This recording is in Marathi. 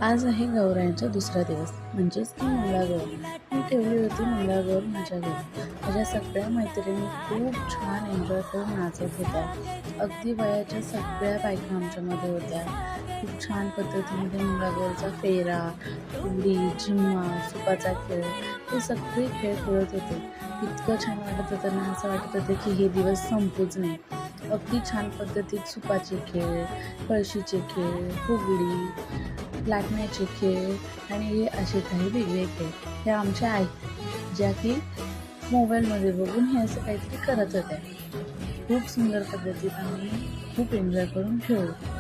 आज आहे गौरायांचा दुसरा दिवस म्हणजेच की मंगळागौर. मी ठेवली होती मंगळागौर माझ्या घरी. माझ्या सगळ्या मैत्रिणी खूप छान एन्जॉय करून नाचत होत्या. अगदी वयाच्या सगळ्या बायका आमच्यामध्ये होत्या. खूप छान पद्धतीमध्ये मंगळागौरचा फेरा, उडी, झिम्मा, सुपाचा खेळ हे सगळे खेळ खेळत होते. इतकं छान वाटत होतं ना, असं वाटत होतं की हे दिवस संपूच नाही. अगदी छान पद्धतीत सुपाचे खेळ, कळशीचे खेळ, फुगडी, लाटण्याचे खेळ आणि हे असे काही वेगळे खेळ हे आमच्या आई ज्या की मोबाईलमध्ये बघून हे असं काहीतरी करत होत्या. खूप सुंदर पद्धतीत आम्ही खूप एन्जॉय करून खेळलो.